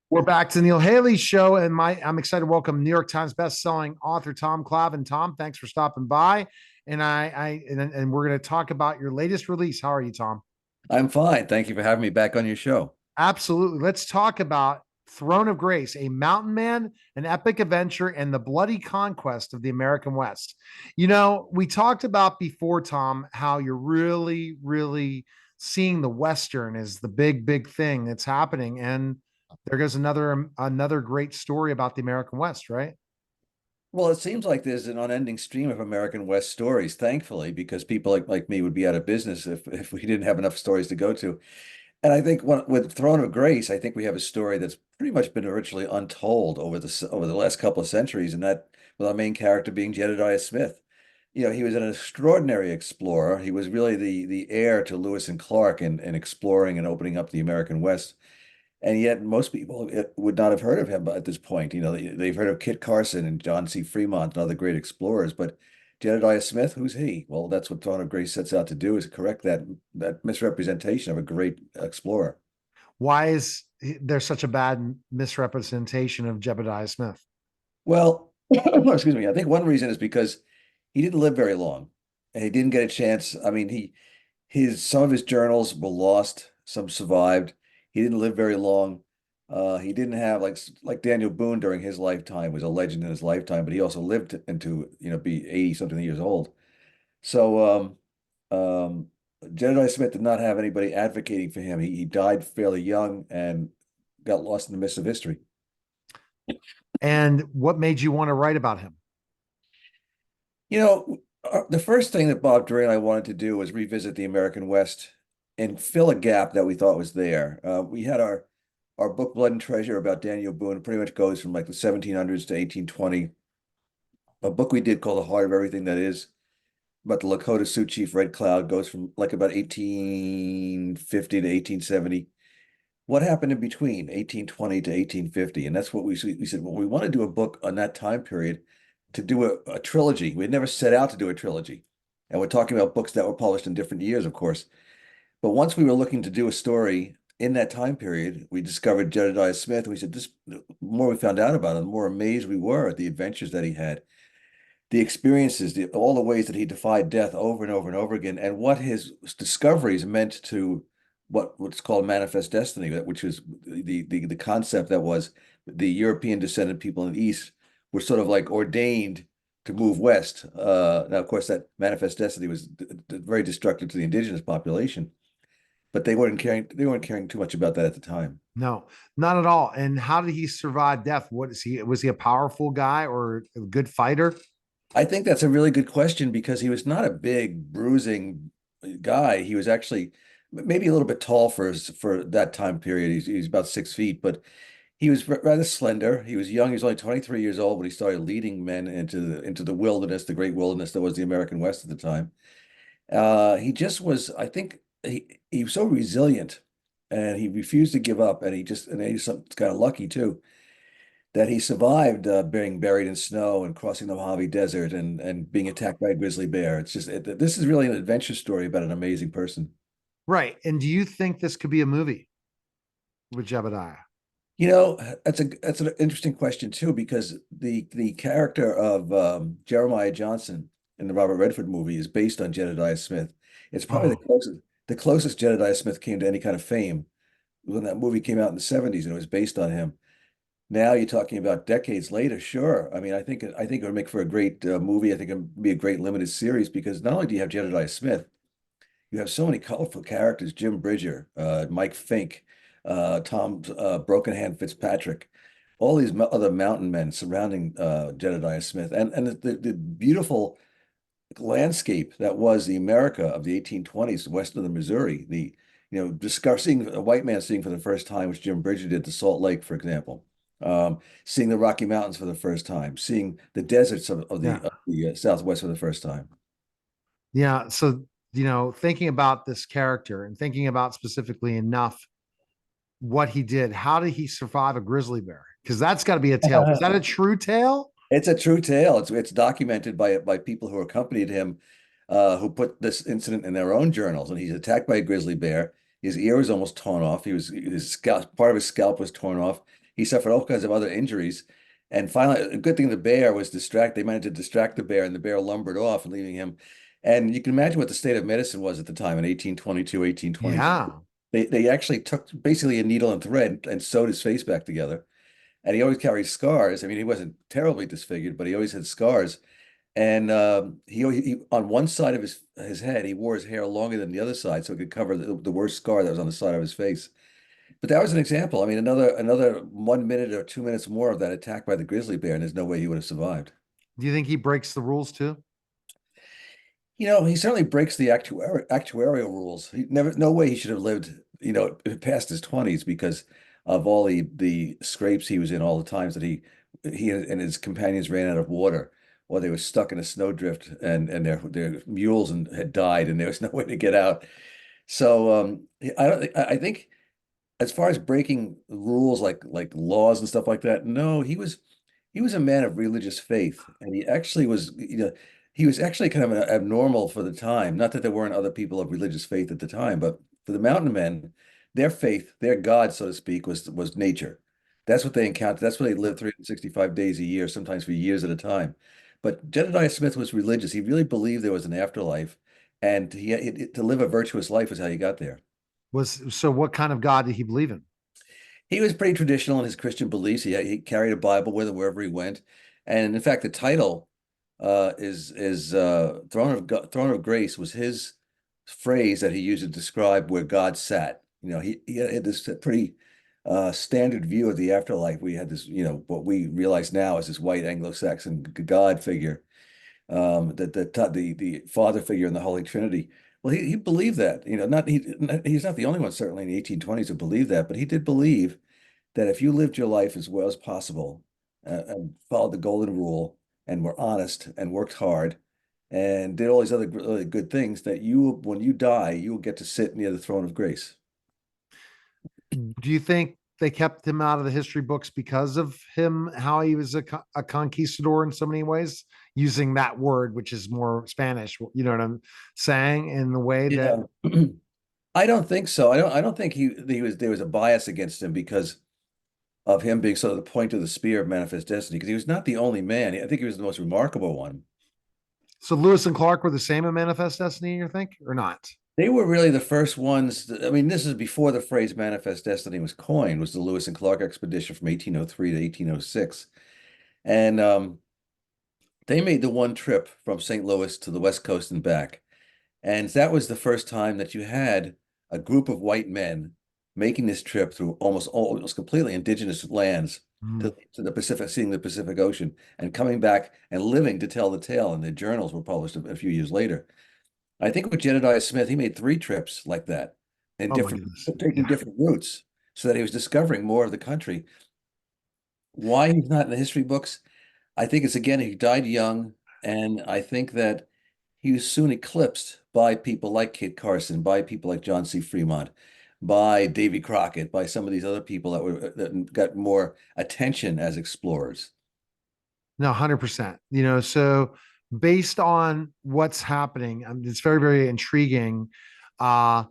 We're back to the Neil Haley show, and I'm excited to welcome New York Times best-selling author Tom Clavin. Tom, thanks for stopping by, and we're going to talk about your latest release. How are you, Tom? I'm fine. Thank you for having me back on your show. Absolutely. Let's talk about Throne of Grace, a mountain man, an epic adventure, and the bloody conquest of the American West. We talked about before, Tom, how you're really, really seeing the Western as the big thing that's happening. And there goes another great story about the American West, right? Well, it seems like there's an unending stream of American West stories, thankfully, because people like me would be out of business if we didn't have enough stories to go to. And I think with Throne of Grace, I think we have a story that's pretty much been virtually untold over the last couple of centuries, and that with our main character being Jedediah Smith. He was an extraordinary explorer. He was really the heir to Lewis and Clark in exploring and opening up the American West. And yet, most people would not have heard of him at this point. They've heard of Kit Carson and John C. Fremont and other great explorers, but Jedediah Smith, who's he? Well, that's what Throne of Grace sets out to do, is correct that misrepresentation of a great explorer. Why is there such a bad misrepresentation of Jebediah Smith? Well, excuse me. I think one reason is because he didn't live very long, and he didn't get a chance. I mean, his some of his journals were lost, some survived. He didn't live very long. He didn't have like Daniel Boone during his lifetime was a legend in his lifetime, but he also lived into be 80 something years old. So Jedediah Smith did not have anybody advocating for him. He died fairly young and got lost in the mist of history. And what made you want to write about him? The first thing that Bob Dre and I wanted to do was revisit the American West and fill a gap that we thought was there. We had our book Blood and Treasure about Daniel Boone. Pretty much goes from like the 1700s to 1820. A book we did called The Heart of Everything That Is about the Lakota Sioux Chief Red Cloud goes from like about 1850 to 1870. What happened in between 1820 to 1850? And that's what we said, well, we want to do a book on that time period to do a trilogy. We had never set out to do a trilogy. And we're talking about books that were published in different years, of course. But once we were looking to do a story in that time period, we discovered Jedediah Smith. And we said, the more we found out about him, the more amazed we were at the adventures that he had, the experiences, all the ways that he defied death over and over and over again, and what his discoveries meant to what's called manifest destiny, which was the concept that was the European descended people in the East were sort of like ordained to move west. Now, of course, that manifest destiny was very destructive to the indigenous population, but they weren't caring too much about that at the time. No, not at all. And how did he survive death? What is he? Was he a powerful guy or a good fighter? I think that's a really good question because he was not a big bruising guy. He was actually maybe a little bit tall for that time period. He's about 6 feet, but he was rather slender. He was young. He was only 23 years old when he started leading men into the wilderness, the great wilderness that was the American West at the time. He just was, I think he was so resilient and he refused to give up. And he's kind of lucky too that he survived being buried in snow and crossing the Mojave Desert and being attacked by a grizzly bear. This is really an adventure story about an amazing person. Right. And do you think this could be a movie with Jebediah? That's an interesting question too, because the character of Jeremiah Johnson in the Robert Redford movie is based on Jedediah Smith. It's probably Oh, the closest Jedediah Smith came to any kind of fame when that movie came out in the 70s and it was based on him. Now you're talking about decades later, sure. I mean, I think it would make for a great movie. I think it would be a great limited series because not only do you have Jedediah Smith, you have so many colorful characters: Jim Bridger, Mike Fink, Tom Broken Hand Fitzpatrick, all these other mountain men surrounding Jedediah Smith, and the beautiful landscape that was the America of the 1820s, west of the Missouri. Discussing a white man seeing for the first time, which Jim Bridger did, to Salt Lake, for example. Seeing the Rocky Mountains for the first time, seeing the deserts of yeah. the Southwest for the first time. Yeah. So, thinking about this character and thinking about specifically enough what he did, how did he survive a grizzly bear? Because that's got to be a tale. Was that a true tale? It's a true tale. It's documented by people who accompanied him, who put this incident in their own journals. And he's attacked by a grizzly bear. His ear was almost torn off. His scalp, part of his scalp was torn off. He suffered all kinds of other injuries. And finally, a good thing the bear was they managed to distract the bear, and the bear lumbered off, leaving him. And you can imagine what the state of medicine was at the time in 1822, 1823. Yeah. They actually took basically a needle and thread and sewed his face back together. And he always carried scars. I mean, he wasn't terribly disfigured, but he always had scars. And he on one side of his head, he wore his hair longer than the other side, so it could cover the worst scar that was on the side of his face. But that was an example. I mean, another 1 minute or 2 minutes more of that attack by the grizzly bear, and there's no way he would have survived. Do you think he breaks the rules too? He certainly breaks the actuarial rules. No way he should have lived, past his 20s because of all the scrapes he was in, all the times that he and his companions ran out of water, or they were stuck in a snowdrift and their mules had died and there was no way to get out. So I think as far as breaking rules like laws and stuff like that, no, he was a man of religious faith, and he actually was, he was actually kind of abnormal for the time. Not that there weren't other people of religious faith at the time, but for the mountain men, their faith, their God, so to speak, was nature. That's what they encountered. That's what they lived 365 days a year, sometimes for years at a time. But Jedediah Smith was religious. He really believed there was an afterlife, and to live a virtuous life is how he got there. What kind of God did he believe in? He was pretty traditional in his Christian beliefs. He carried a Bible with him wherever he went, and in fact, the title is Throne of Grace was his phrase that he used to describe where God sat. He had this pretty standard view of the afterlife. We had this, what we realize now as this white Anglo-Saxon God figure, the Father figure in the Holy Trinity. Well, he believed that, he's not the only one, certainly in the 1820s, who believed that, but he did believe that if you lived your life as well as possible and followed the golden rule and were honest and worked hard and did all these other really good things, that when you die, you will get to sit near the throne of grace. Do you think they kept him out of the history books because of him, how he was a conquistador in so many ways, using that word, which is more Spanish? You know what I'm saying? In the way that, Yeah. I don't think so. I don't think there was a bias against him because of him being sort of the point of the spear of manifest destiny, because he was not the only man. I think he was the most remarkable one. so Lewis and Clark were the same in Manifest Destiny, you think, or not? They were really the first ones. I mean, this is before the phrase manifest destiny was coined, was the Lewis and Clark expedition from 1803 to 1806. And they made the one trip from St. Louis to the West Coast and back. And that was the first time that you had a group of white men making this trip through almost completely indigenous lands Mm. to the Pacific, seeing the Pacific Ocean, and coming back and living to tell the tale. And their journals were published a few years later. I think with Jedediah Smith, he made 3 trips like that, and Oh my goodness. taking Yeah. different routes, so that he was discovering more of the country. Why he's not in the history books, I think it's again, he died young, and I think that he was soon eclipsed by people like Kit Carson, by people like John C. Fremont, by Davy Crockett, by some of these other people that got more attention as explorers. No, 100%. So based on what's happening, it's very, very intriguing. Uh,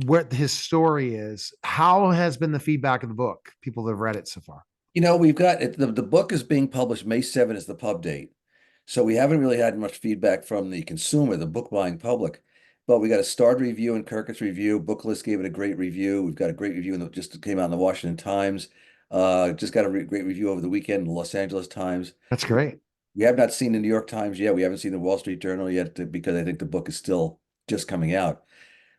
what his story is. How has been the feedback of the book? People that have read it so far. We've got it. The book is being published May 7 is the pub date. So we haven't really had much feedback from the consumer, the book buying public. But we got a starred review in Kirkus Review. Booklist gave it a great review. We've got a great review just came out in the Washington Times. Just got a great review over the weekend in the Los Angeles Times. That's great. We have not seen the New York Times yet. We haven't seen the Wall Street Journal yet because I think the book is still just coming out.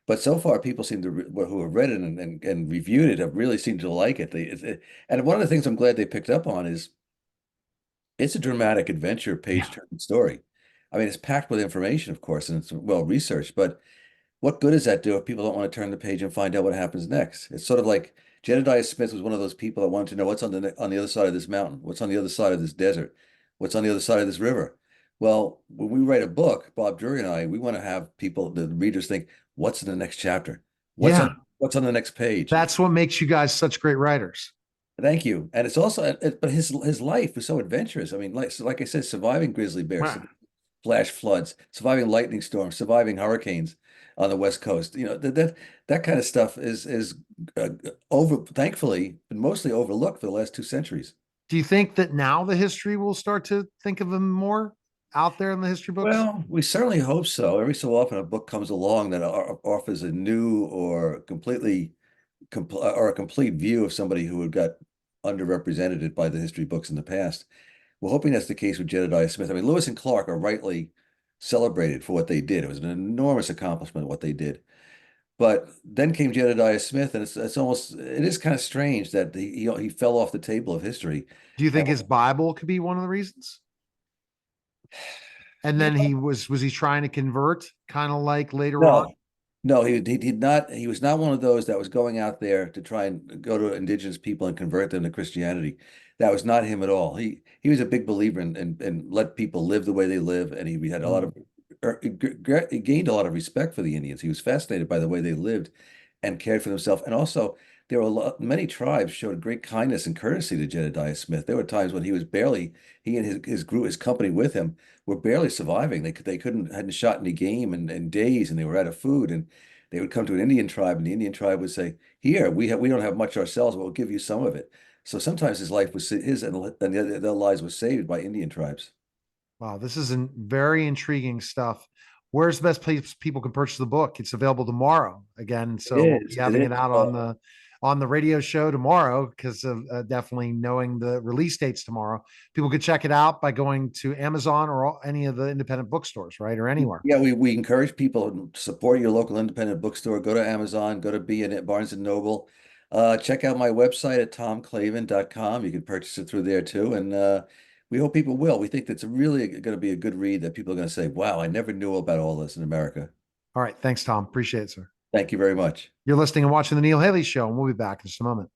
But so far, people seem to who have read it and reviewed it have really seemed to like it. And one of the things I'm glad they picked up on is it's a dramatic adventure, Yeah. page-turning story. I mean, it's packed with information, of course, and it's well researched. But what good does that do if people don't want to turn the page and find out what happens next? It's sort of like Jedediah Smith was one of those people that wanted to know what's on the other side of this mountain, what's on the other side of this desert, what's on the other side of this river. Well, when we write a book, Bob Drury and I, we want to have the readers think, what's in the next chapter? What's Yeah. on what's on the next page? That's what makes you guys such great writers. Thank you. And it's also, but his life was so adventurous. I mean, like I said, surviving grizzly bears, Wow. flash floods, surviving lightning storms, surviving hurricanes, on the West Coast. That kind of stuff is over, thankfully, been mostly overlooked for the last 2 centuries. Do you think that now the history will start to think of him more out there in the history books? Well, we certainly hope so. Every so often, a book comes along that offers a new or or a complete view of somebody who had got underrepresented by the history books in the past. We're hoping that's the case with Jedediah Smith. I mean, Lewis and Clark are rightly celebrated for what they did. It was an enormous accomplishment what they did. But then came Jedediah Smith, and it is kind of strange that he fell off the table of history. Do you And think his Bible could be one of the reasons? And you then know, was he trying to convert kind of like later on? no, no, he did not. He was not one of those that was going out there to try and go to indigenous people and convert them to Christianity. That was not him at all. He was a big believer in let people live the way they live, and he had a lot Mm. of he gained a lot of respect for the Indians. He was fascinated by the way they lived and cared for themselves. And also, there were many tribes showed great kindness and courtesy to Jedediah Smith. There were times when he and his group, his company with him, were barely surviving. They hadn't shot any game in days, and they were out of food. And they would come to an Indian tribe, and the Indian tribe would say, "Here, we don't have much ourselves, but we'll give you some of it." So sometimes his and their lives were saved by Indian tribes. Wow, this is very intriguing stuff. Where's the best place people can purchase the book? It's available tomorrow again, It so we'll be is. It having it is. out on the radio show tomorrow because of definitely knowing the release dates tomorrow. People could check it out by going to Amazon or any of the independent bookstores, right, or anywhere. Yeah, we encourage people to support your local independent bookstore. Go to Amazon, go to B and Barnes and Noble. Check out my website at tomclavin.com. You can purchase it through there too. And we hope people will. We think that's really going to be a good read that people are going to say, wow, I never knew about all this in America. All right, thanks, Tom. Appreciate it, sir. Thank you very much. You're listening and watching the Neil Haley Show, and we'll be back in just a moment.